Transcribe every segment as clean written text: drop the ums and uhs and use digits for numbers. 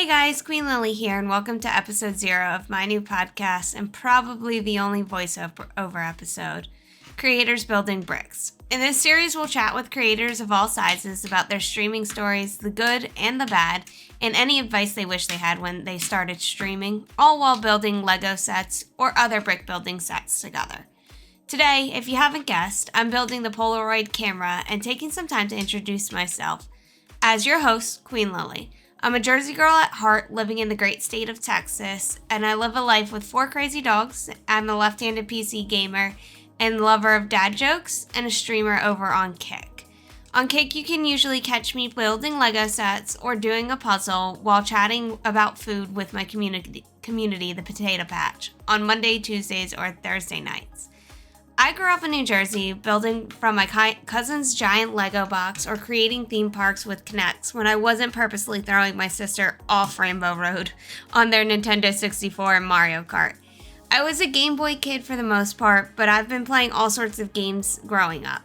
guys, Queen Lily here, and welcome to episode 0 of my new podcast, and probably the only voiceover episode, Creators Building Bricks. In this series, we'll chat with creators of all sizes about their streaming stories, the good and the bad, and any advice they wish they had when they started streaming, all while building Lego sets or other brick building sets together. Today, if you haven't guessed, I'm building the Polaroid camera and taking some time to introduce myself. As your host, Queen Lily. I'm a Jersey girl at heart living in the great state of Texas, and I live a life with 4 crazy dogs. I'm a left-handed PC gamer and lover of dad jokes and a streamer over on Kick. On Kick, you can usually catch me building Lego sets or doing a puzzle while chatting about food with my community, the Potato Patch, on Monday, Tuesdays, or Thursday nights. I grew up in New Jersey, building from my cousin's giant Lego box or creating theme parks with K'NEX when I wasn't purposely throwing my sister off Rainbow Road on their Nintendo 64 and Mario Kart. I was a Game Boy kid for the most part, but I've been playing all sorts of games growing up.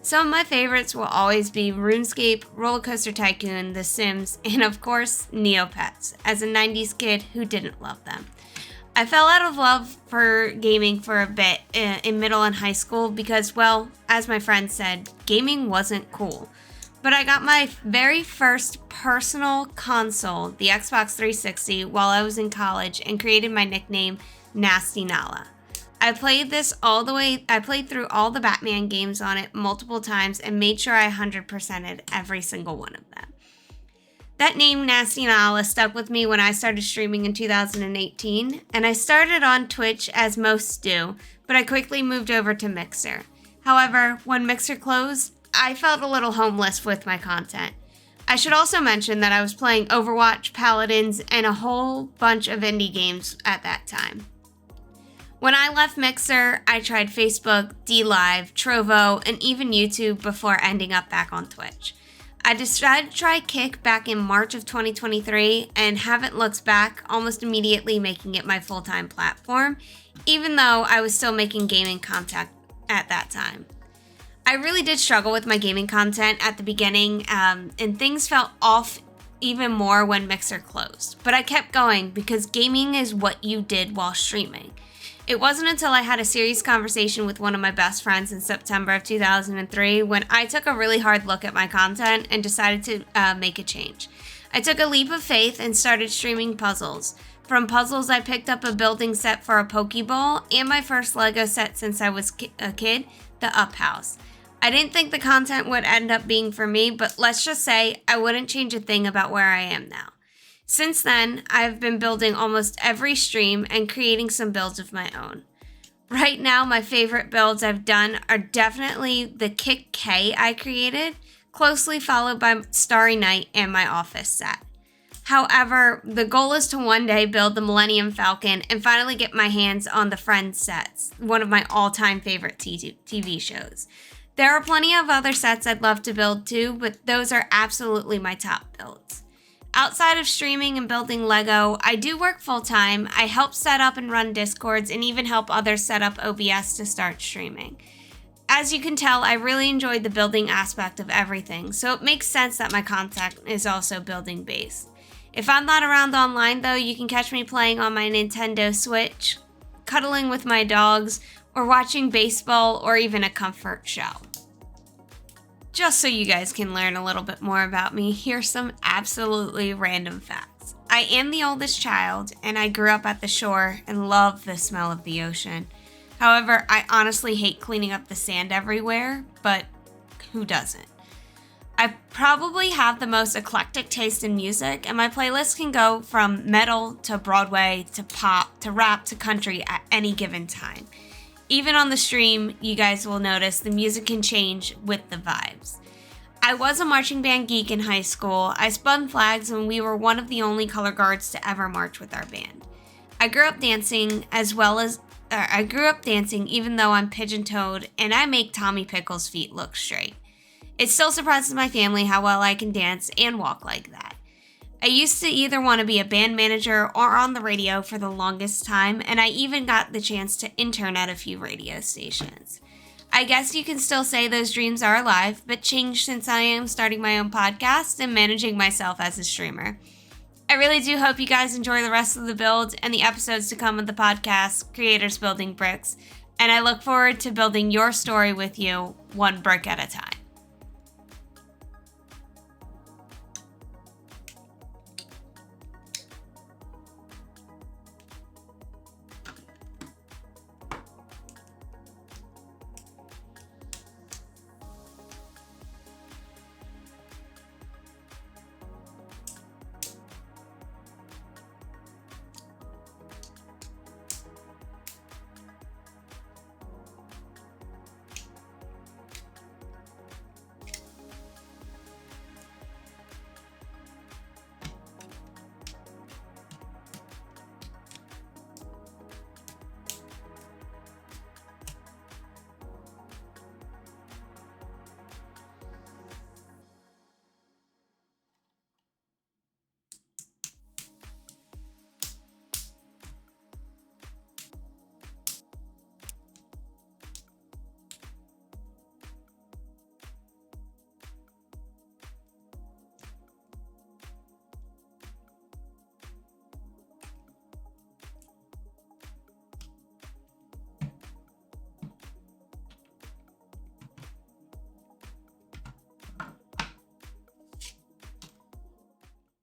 Some of my favorites will always be RuneScape, Roller Coaster Tycoon, The Sims, and of course, Neopets, as a 90s kid who didn't love them. I fell out of love for gaming for a bit in middle and high school because, well, as my friend said, gaming wasn't cool. But I got my very first personal console, the Xbox 360, while I was in college and created my nickname, Nasty Nala. I played through all the Batman games on it multiple times and made sure I 100%ed every single one of them. That name, Nasty Nala, stuck with me when I started streaming in 2018, and I started on Twitch as most do, but I quickly moved over to Mixer. However, when Mixer closed, I felt a little homeless with my content. I should also mention that I was playing Overwatch, Paladins, and a whole bunch of indie games at that time. When I left Mixer, I tried Facebook, DLive, Trovo, and even YouTube before ending up back on Twitch. I decided to try Kick back in March of 2023 and haven't looked back, almost immediately making it my full-time platform, even though I was still making gaming content at that time. I really did struggle with my gaming content at the beginning, and things felt off even more when Mixer closed. But I kept going because gaming is what you did while streaming. It wasn't until I had a serious conversation with one of my best friends in September of 2003 when I took a really hard look at my content and decided to make a change. I took a leap of faith and started streaming puzzles. From puzzles, I picked up a building set for a Pokeball and my first Lego set since I was a kid, the Up House. I didn't think the content would end up being for me, but let's just say I wouldn't change a thing about where I am now. Since then, I've been building almost every stream and creating some builds of my own. Right now, my favorite builds I've done are definitely the Kick K I created, closely followed by Starry Night and my office set. However, the goal is to one day build the Millennium Falcon and finally get my hands on the Friends sets, one of my all-time favorite TV shows. There are plenty of other sets I'd love to build too, but those are absolutely my top builds. Outside of streaming and building Lego, I do work full-time. I help set up and run Discords and even help others set up OBS to start streaming. As you can tell, I really enjoyed the building aspect of everything, so it makes sense that my content is also building based. If I'm not around online though, you can catch me playing on my Nintendo Switch, cuddling with my dogs, or watching baseball or even a comfort show. Just so you guys can learn a little bit more about me, here's some absolutely random facts. I am the oldest child, and I grew up at the shore and love the smell of the ocean. However, I honestly hate cleaning up the sand everywhere, but who doesn't? I probably have the most eclectic taste in music, and my playlist can go from metal to Broadway to pop to rap to country at any given time. Even on the stream, you guys will notice the music can change with the vibes. I was a marching band geek in high school. I spun flags and we were one of the only color guards to ever march with our band. I grew up dancing even though I'm pigeon-toed and I make Tommy Pickles' feet look straight. It still surprises my family how well I can dance and walk like that. I used to either want to be a band manager or on the radio for the longest time, and I even got the chance to intern at a few radio stations. I guess you can still say those dreams are alive, but changed since I am starting my own podcast and managing myself as a streamer. I really do hope you guys enjoy the rest of the build and the episodes to come of the podcast, Creators Building Bricks, and I look forward to building your story with you, one brick at a time.